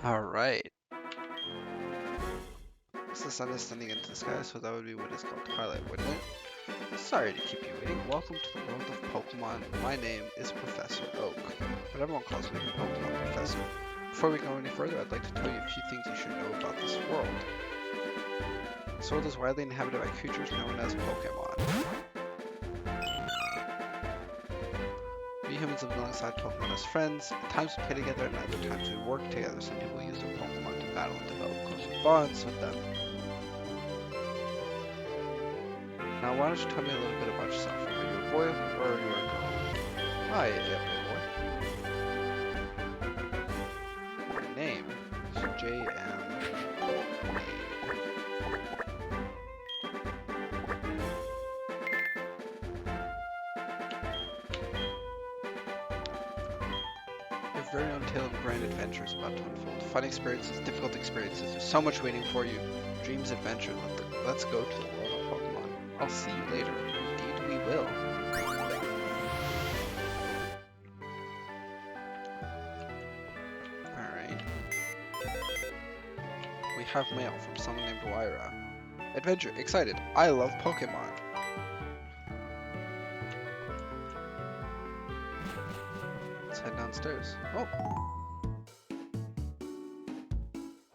Alright. The sun is sending into the sky, so that would be what is called twilight, wouldn't it? Sorry to keep you waiting. Welcome to the world of Pokemon. My name is Professor Oak, but everyone calls me the Pokemon Professor. Before we go any further, I'd like to tell you a few things you should know about this world. This world is widely inhabited by creatures known as Pokemon. We humans live alongside Pokemon as friends. At times we play together and other times we work together. Some people use their Pokemon to battle and develop closer bonds with them. Now, why don't you tell me a little bit about yourself? Are you a boy or are you a girl? Hi, boy. My name is J.M. Your very own tale of grand adventures about to unfold. Fun experiences, difficult experiences. There's so much waiting for you. Dreams, adventure. Let's go to the world of Pokemon. I'll see you later. Indeed, we will. Alright. We have mail from someone named Lyra. Adventure, excited. I love Pokemon. Let's head downstairs. Oh.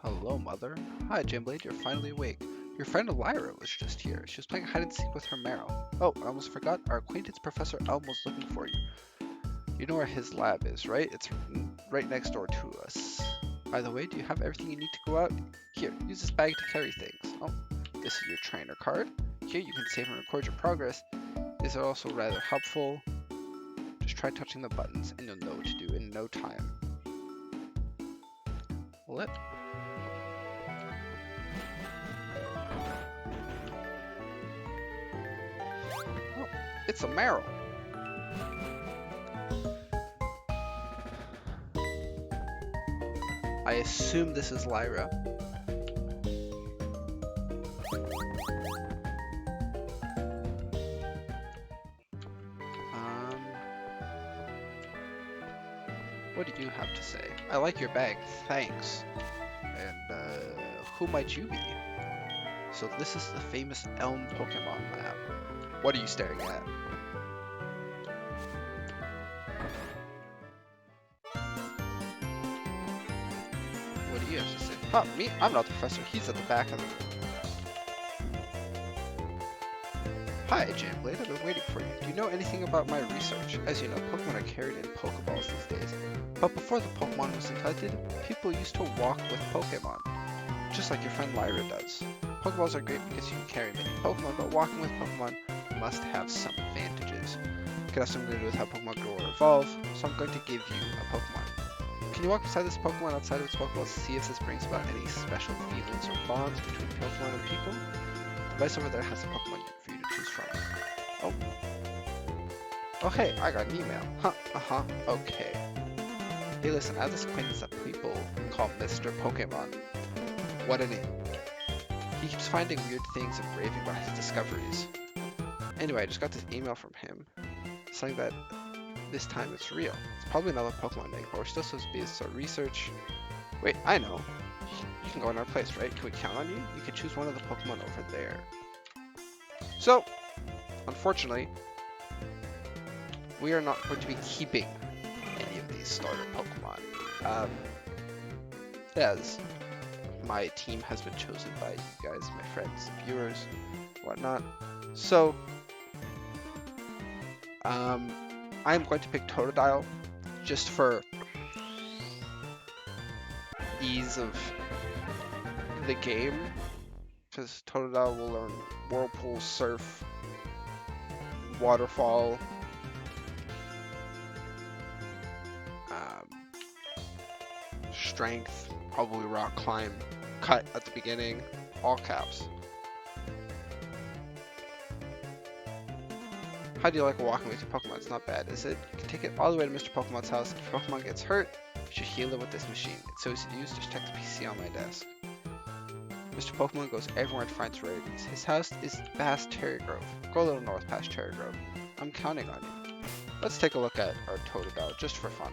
Hello, Mother. Hi, Jimblade. You're finally awake. Your friend Lyra was just here. She was playing hide and seek with her Meryl. Oh, I almost forgot. Our acquaintance Professor Elm was looking for you. You know where his lab is, right? It's right next door to us. By the way, do you have everything you need to go out? Here, use this bag to carry things. Oh, this is your trainer card. Here you can save and record your progress. These are also rather helpful. Just try touching the buttons and you'll know what to do in no time. What? Oh, it's a Meryl. I assume this is Lyra. What do you have to say? I like your bag, thanks. And, who might you be? So this is the famous Elm Pokemon Lab. What are you staring at? What do you have to say? Huh, me? I'm not the professor. He's at the back of the room. Hi, Jamblade. I've been waiting for you. Do you know anything about my research? As you know, Pokemon are carried in Pokeballs these days. But before the Pokemon was invented, people used to walk with Pokemon. Just like your friend Lyra does. Pokeballs are great because you can carry many Pokemon, but walking with Pokemon must have some advantages. It could have something to do with how Pokemon grow or evolve, so I'm going to give you a Pokemon. Can you walk beside this Pokemon outside of its Pokeballs to see if this brings about any special feelings or bonds between Pokemon and people? The device over there has a Pokemon for you to choose from. Oh. Oh hey, I got an email. Huh, okay. Hey listen, I have this acquaintance that people call Mr. Pokemon. What a name. He keeps finding weird things and raving about his discoveries. Anyway, I just got this email from him saying that this time it's real. It's probably another Pokemon thing, but we're still supposed to be our research. Wait, I know. You can go in our place, right? Can we count on you? You can choose one of the Pokemon over there. So, unfortunately, we are not going to be keeping any of these starter Pokemon. As my team has been chosen by you guys, my friends, viewers, whatnot. So, I'm going to pick Totodile just for ease of the game, because Totodile will learn Whirlpool, Surf, Waterfall, Strength, probably Rock Climb, Cut at the beginning, all caps. How do you like walking with your Pokemon? It's not bad, is it? You can take it all the way to Mr. Pokemon's house. If your Pokemon gets hurt, you should heal it with this machine. It's so easy to use, just check the PC on my desk. Mr. Pokemon goes everywhere and finds rarities. His house is past Cherry Grove. Go a little north past Cherry Grove. I'm counting on you. Let's take a look at our Totodile just for fun.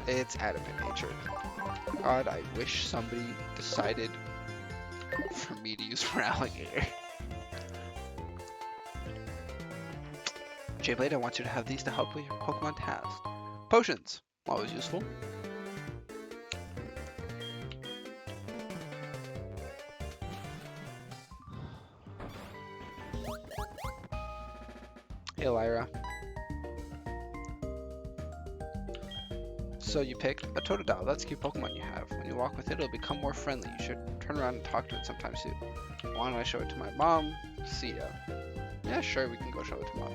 It's adamant nature. God, I wish somebody decided for me to use for alligator. Jayblade, I want you to have these to help with your Pokemon task. Potions! Always useful. Hey, Lyra. So you picked a Totodile. That's a cute Pokemon you have. When you walk with it, it'll become more friendly. You should turn around and talk to it sometime soon. Why don't I show it to my mom? See ya. Yeah, sure, we can go show it to mom.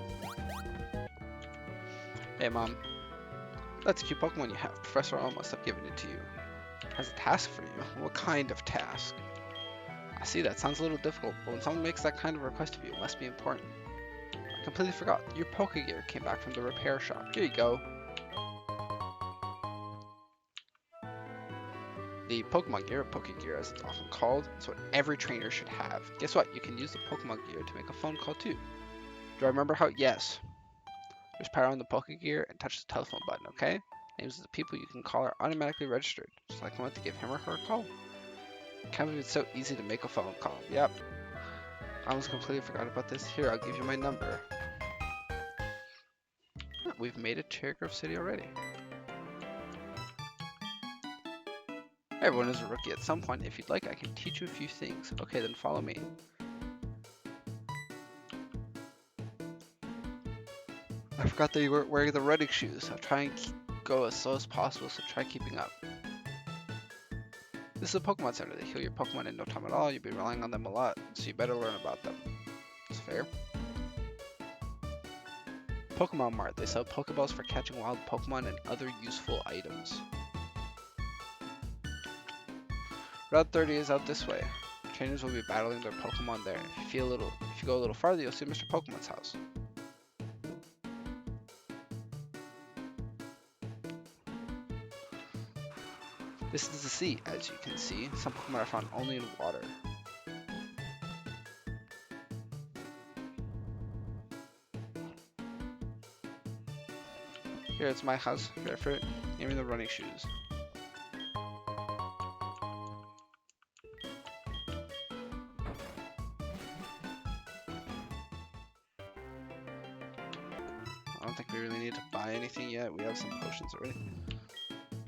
Hey, mom. That's a cute Pokemon you have. Professor Elm must have given it to you. Has a task for you. What kind of task? I see, that sounds a little difficult, but when someone makes that kind of request of you, it must be important. I completely forgot. Your Pokegear came back from the repair shop. Here you go. The Pokemon Gear, or Pokegear as it's often called, is what every trainer should have. Guess what? You can use the Pokemon Gear to make a phone call too. Do I remember how? Yes. There's power on the Pokegear and touch the telephone button, okay? Names of the people you can call are automatically registered. Just like I want to give him or her a call. I can't believe it's so easy to make a phone call. Yep. I almost completely forgot about this. Here, I'll give you my number. We've made it to Cherrygrove City already. Everyone is a rookie at some point. If you'd like, I can teach you a few things. Okay, then follow me. I forgot that you were wearing the running shoes. I'll try and go as slow as possible, so try keeping up. This is a Pokemon Center. They heal your Pokemon in no time at all. You'll be relying on them a lot, so you better learn about them. It's fair. Pokemon Mart. They sell Pokeballs for catching wild Pokemon and other useful items. Route 30 is out this way. Trainers will be battling their Pokemon there. If you go a little farther, you'll see Mr. Pokemon's house. This is the sea, as you can see. Some Pokemon are found only in water. Here, it's my house. Barefoot. Give me the running shoes. I don't think we really need to buy anything yet. We have some potions already.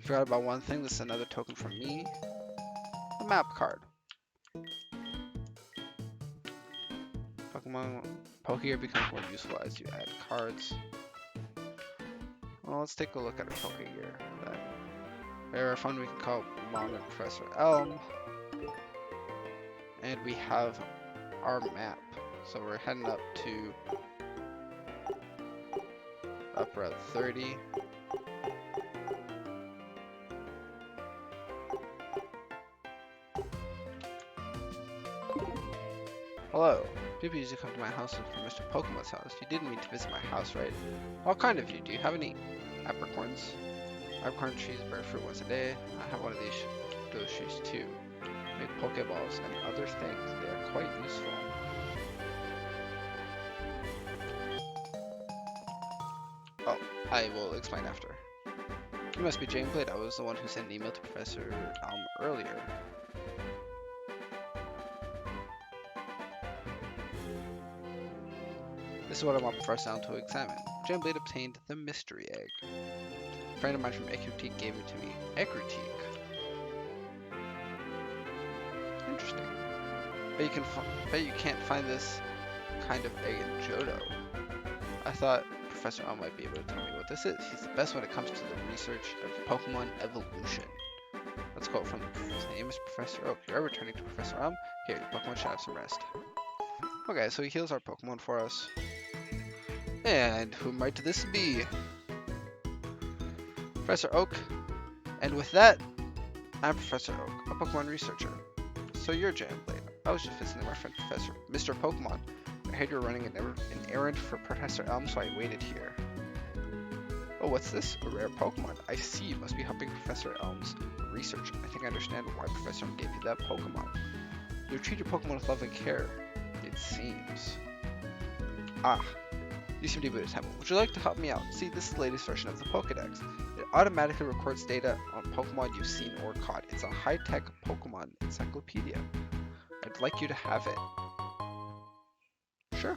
Forgot about one thing. This is another token from me. The map card. Pokemon Pokegear becomes more useful as you add cards. Well, let's take a look at our Pokegear. Very fun. We can call Mom and Professor Elm. And we have our map. So we're heading up to Route 30. Hello. People usually come to my house from Mr. Pokemon's house. You didn't mean to visit my house, right? What kind of you? Do you have any apricorns? Apricorn trees bear fruit once a day. I have one of those trees too. Make Pokeballs and other things. They are quite useful. Oh, I will explain after. You must be Jayblade. I was the one who sent an email to Professor Elm earlier. This is what I want Professor Elm to examine. Jayblade obtained the mystery egg. A friend of mine from Ecruteak gave it to me. Ecruteak. Interesting. Bet you can't find this kind of egg in Johto. I thought Professor Elm might be able to tell me what this is. He's the best when it comes to the research of Pokemon evolution. Let's quote from his name is Professor Oak. You're returning to Professor Elm. Here, your Pokemon should have some rest. Okay, so he heals our Pokemon for us. And who might this be? Professor Oak. And with that, I'm Professor Oak, a Pokemon researcher. So you're Jayblade. I was just visiting my friend Professor Mr. Pokemon. I heard you're running an errand for Professor Elm, so I waited here. Oh, what's this? A rare Pokemon. I see, you must be helping Professor Elm's research. I think I understand why Professor Elm gave you that Pokemon. You treat your Pokemon with love and care, it seems. Ah, you seem to be at a temple. Would you like to help me out? See, this is the latest version of the Pokedex. It automatically records data on Pokemon you've seen or caught. It's a high-tech Pokemon encyclopedia. I'd like you to have it. Sure.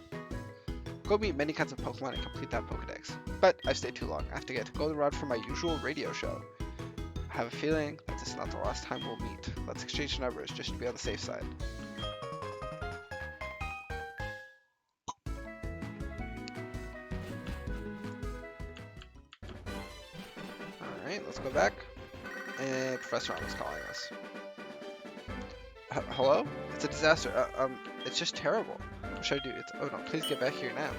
Go meet many kinds of Pokemon and complete that Pokedex. But I've stayed too long. I have to get goldenrod for my usual radio show. I have a feeling that this is not the last time we'll meet. Let's exchange numbers just to be on the safe side. Alright, let's go back. And Professor Arm is calling us. Hello? It's a disaster. It's just terrible. What should I do? Oh no, please get back here now.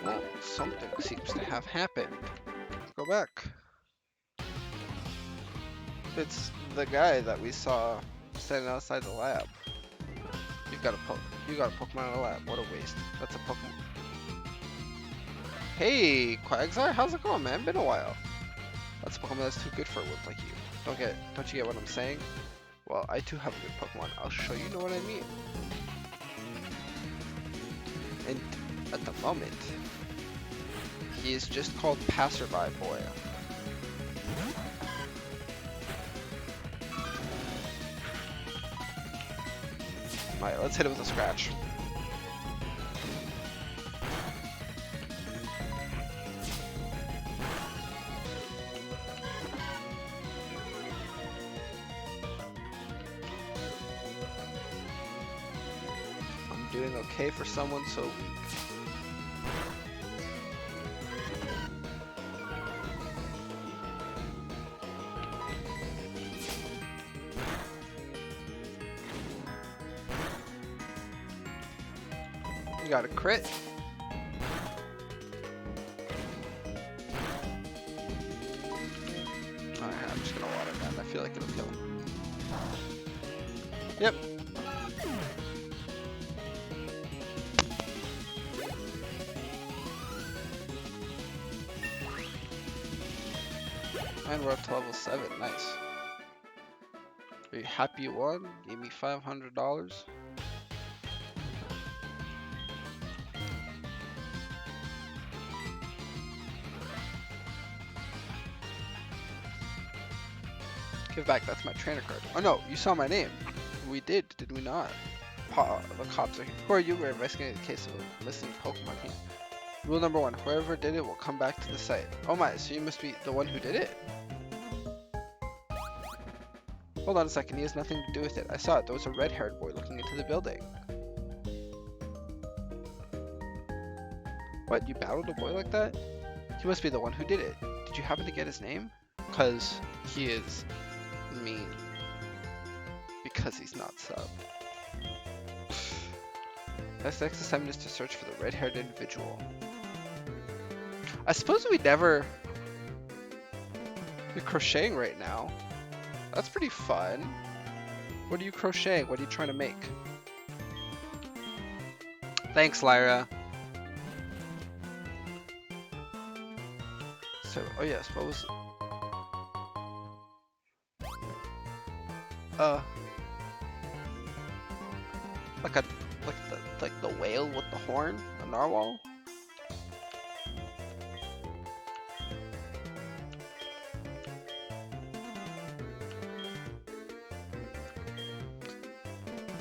Well, something seems to have happened. Go back. It's the guy that we saw standing outside the lab. You got a Pokemon in a lab. What a waste. That's a Pokemon. Hey, Quagsire, how's it going, man? Been a while. That's a Pokemon that's too good for a wimp like you. Don't you get what I'm saying? Well, I too have a good Pokemon. I'll show you know what I mean. And at the moment, he is just called Passerby Boy. Alright, let's hit it with a scratch. I'm doing okay for someone so weak. You got a crit. Alright, I'm just gonna water gun. I feel like it'll kill him. Yep. And we're up to level 7. Nice. Are you happy you won? Gave me $500. Give back, that's my trainer card. Oh no, you saw my name. We did we not? The cops are here. Who are you? We're investigating the case of a missing Pokemon here. Rule number 1, whoever did it will come back to the site. Oh my, so you must be the one who did it? Hold on a second, he has nothing to do with it. I saw it, there was a red-haired boy looking into the building. What, you battled a boy like that? He must be the one who did it. Did you happen to get his name? Because he is mean. Because he's not sub. Next assignment is to search for the red-haired individual. I suppose we never... You're crocheting right now. That's pretty fun. What are you crocheting? What are you trying to make? Thanks, Lyra. So, oh yes, what was... like the whale with the horn, a narwhal.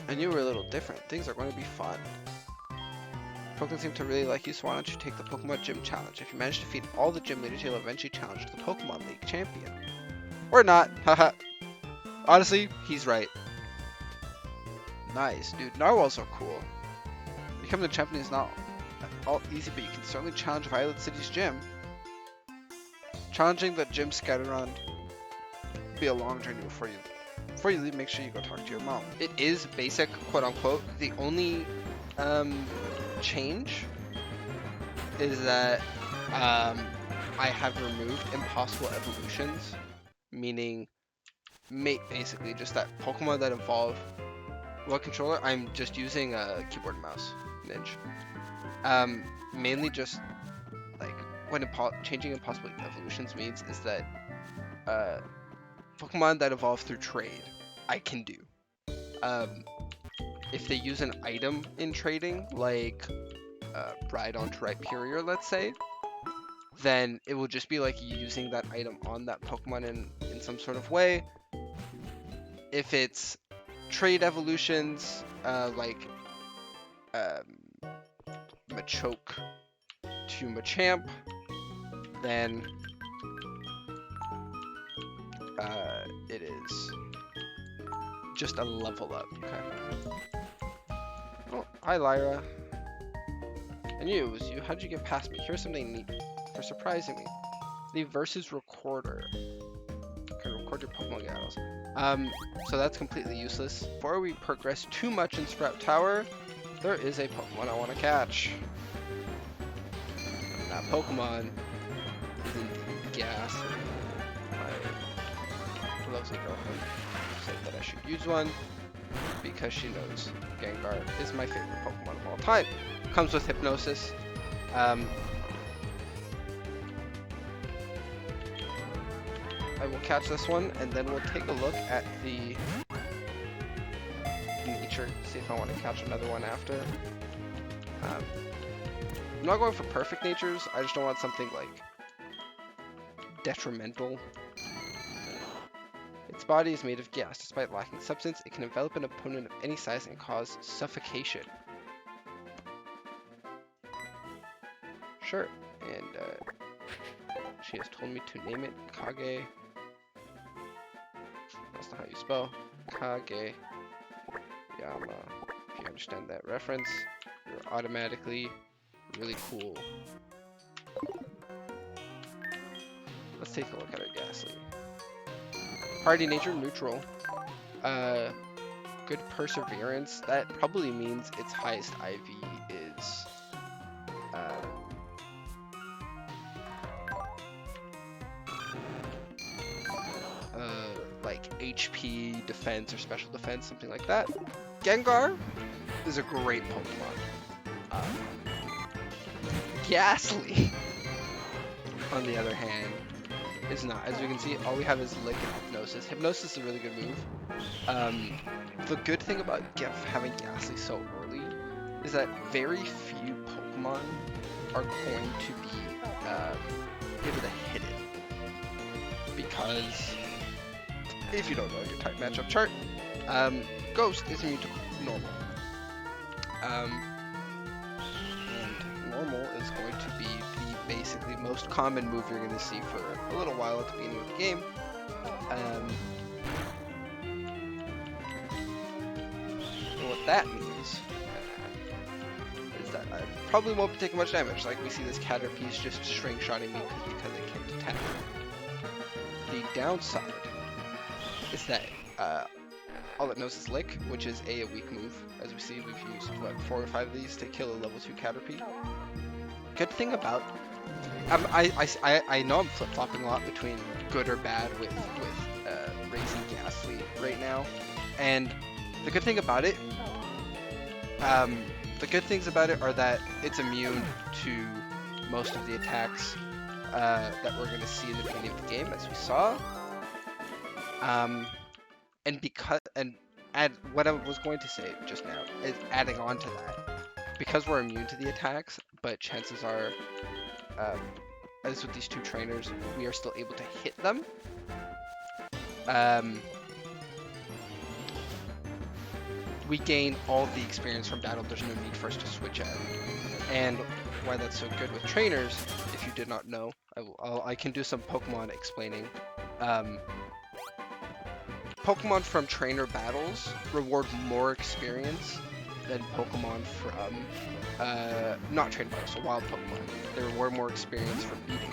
I knew we were a little different. Things are going to be fun. Pokemon seem to really like you, so why don't you take the Pokemon Gym Challenge? If you manage to defeat all the gym leaders, you'll eventually challenge the Pokemon League champion. Or not, haha. Honestly, he's right. Nice, dude. Narwhals are cool. Becoming the champion is not all easy, but you can certainly challenge Violet City's gym. Challenging the gym scattered around will be a long journey before you leave. Make sure you go talk to your mom. It is basic, quote unquote. The only change is that I have removed impossible evolutions, meaning basically just that Pokemon that evolve with controller. I'm just using a keyboard and mouse, Ninja. Mainly just like what changing impossible evolutions means is that Pokemon that evolve through trade, I can do. If they use an item in trading, like Rhydon to Rhyperior, let's say, then it will just be like using that item on that Pokemon in some sort of way. If it's trade evolutions, like Machoke to Machamp, then it is just a level up. Okay. Oh, hi Lyra. I knew it was you. How'd you get past me? Here's something neat for surprising me. The Versus Recorder. Can record your Pokemon battles. So that's completely useless. Before we progress too much in Sprout Tower, there is a Pokemon I want to catch. And that Pokemon is indeed Ghastly. My lovely girlfriend said that I should use one because she knows Gengar is my favorite Pokemon of all time. Comes with Hypnosis. I will catch this one, and then we'll take a look at the nature, see if I want to catch another one after. I'm not going for perfect natures, I just don't want something like detrimental. Its body is made of gas. Despite lacking substance, it can envelop an opponent of any size and cause suffocation. Sure, and she has told me to name it Kage. That's not how you spell Kage Yama. If you understand that reference, you're automatically really cool. Let's take a look at our Ghastly. Party nature neutral. Good perseverance. That probably means its highest IV is like HP, defense, or special defense, something like that. Gengar is a great Pokemon. Ghastly, on the other hand, is not. As we can see, all we have is Lick and Hypnosis. Hypnosis is a really good move. The good thing about having Ghastly so early is that very few Pokemon are going to be able to hit it. Because, if you don't know your type matchup chart, Ghost is immune to Normal. And Normal is going to be the basically most common move you're going to see for a little while at the beginning of the game. And what that means is that I probably won't be taking much damage. Like we see this Caterpie's just string-shotting me because it can't attack. The downside is that all it knows is Lick, which is a weak move. As we see, we've used what, 4 or 5 of these to kill a level 2 Caterpie. Good thing about I know I'm flip-flopping a lot between good or bad with raising Ghastly right now, and the good thing about it, the good things about it are that it's immune to most of the attacks that we're going to see in the beginning of the game, as we saw. And what I was going to say just now is adding on to that, because we're immune to the attacks, but chances are, as with these two trainers, we are still able to hit them. We gain all the experience from battle. There's no need for us to switch out. And why that's so good with trainers, if you did not know, I can do some Pokemon explaining. Pokemon from trainer battles reward more experience than Pokemon from not trainer battles, so wild Pokemon. They reward more experience from beating.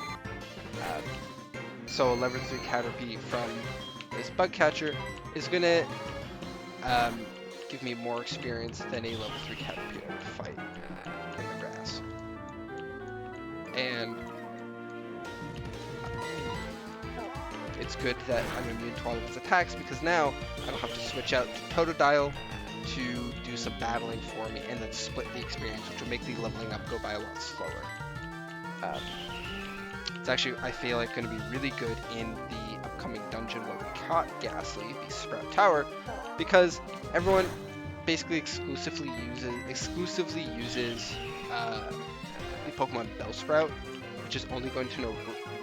So a level 3 Caterpie from this Bug Catcher is gonna give me more experience than a level 3 Caterpie I would fight in the grass. And it's good that I'm immune to all of its attacks, because now I don't have to switch out to Totodile to do some battling for me and then split the experience, which will make the leveling up go by a lot slower. It's actually, I feel like, going to be really good in the upcoming dungeon where we caught Ghastly, the Sprout Tower, because everyone basically exclusively uses the Pokemon Bellsprout which is only going to know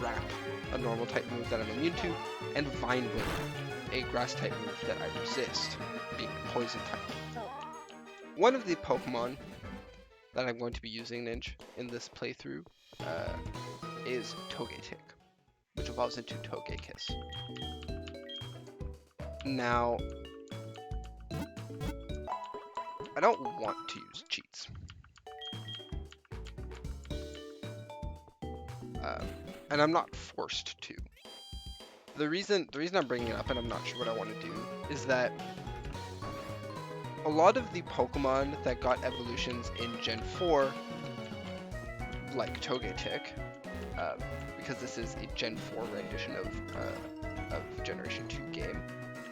Wrap, a normal type move that I'm immune to, and Vine Whip, a grass type move that I resist, being poison type. One of the Pokemon that I'm going to be using, Ninja, in this playthrough is Togetic, which evolves into Togekiss. Now, I don't want to use cheats. And I'm not forced to. The reason I'm bringing it up, and I'm not sure what I want to do, is that a lot of the Pokemon that got evolutions in Gen 4, like Togetic, because this is a Gen 4 rendition of Generation 2 game,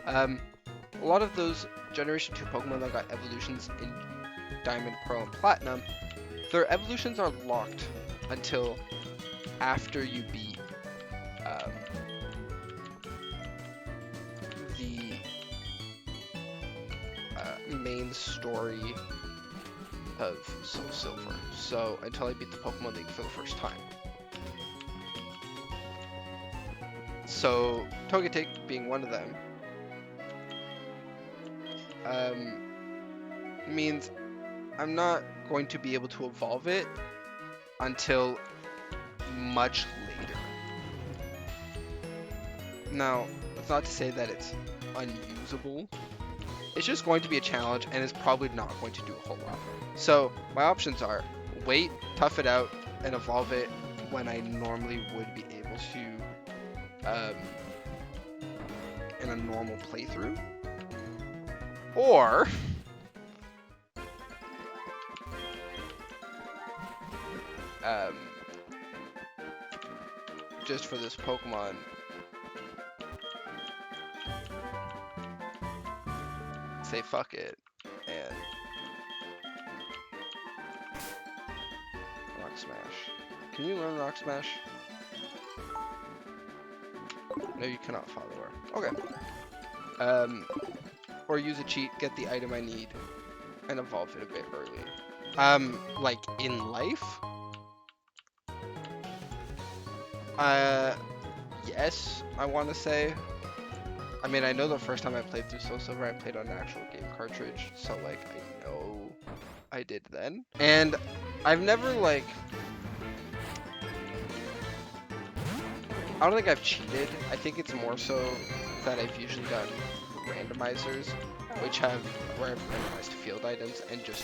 a lot of those Generation 2 Pokemon that got evolutions in Diamond, Pearl, and Platinum, their evolutions are locked until after you beat the main story of Soul Silver. So until I beat the Pokemon League for the first time. So Togetic being one of them means I'm not going to be able to evolve it until much later. Now, that's not to say that it's unusable. It's just going to be a challenge and it's probably not going to do a whole lot. So my options are wait, tough it out, and evolve it when I normally would be able to in a normal playthrough. Or just for this Pokemon, say fuck it and Rock Smash. Can you learn Rock Smash? No, you cannot follow her. Okay. Or use a cheat, get the item I need, and evolve it a bit early. Like in life? Yes, I want to say. I mean, I know the first time I played through Soul Silver, I played on an actual game cartridge, so like, I know I did then. And I've never like, I don't think I've cheated. I think it's more so that I've usually done randomizers, where I've randomized field items and just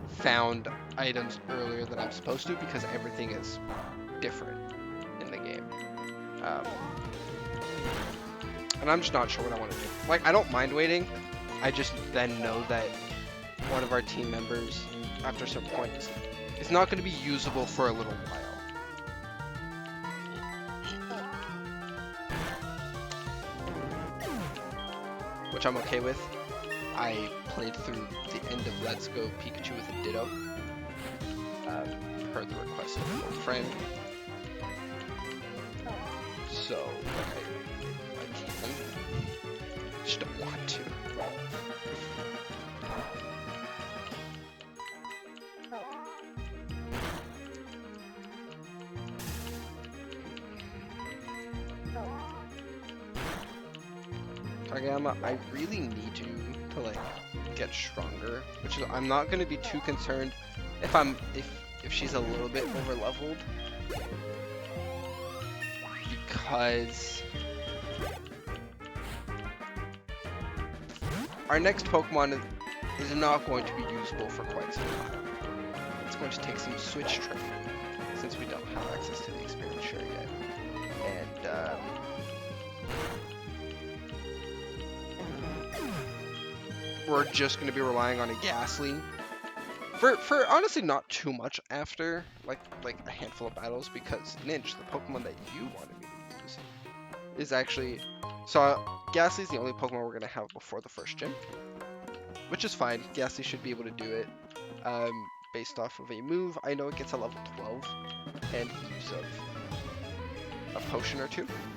found items earlier than I'm supposed to because everything is different in the game. And I'm just not sure what I want to do. Like, I don't mind waiting. I just then know that one of our team members, after some point, is not going to be usable for a little while. Which I'm okay with. I played through the end of Let's Go Pikachu with a Ditto. Per the request of an old friend. So, I can. Just don't want to. Kageyama, I really need you to like get stronger, which is, I'm not gonna be too concerned if she's a little bit over leveled, because our next Pokemon is not going to be usable for quite some time. It's going to take some switch training since we don't have access to the experience share yet, and we're just going to be relying on a Ghastly for honestly not too much after like a handful of battles, because Ninja, the Pokemon that you wanted me to use, is actually, so Ghastly is the only Pokemon we're going to have before the first gym, which is fine. Ghastly should be able to do it based off of a move. I know it gets a level 12 and use of a potion or two.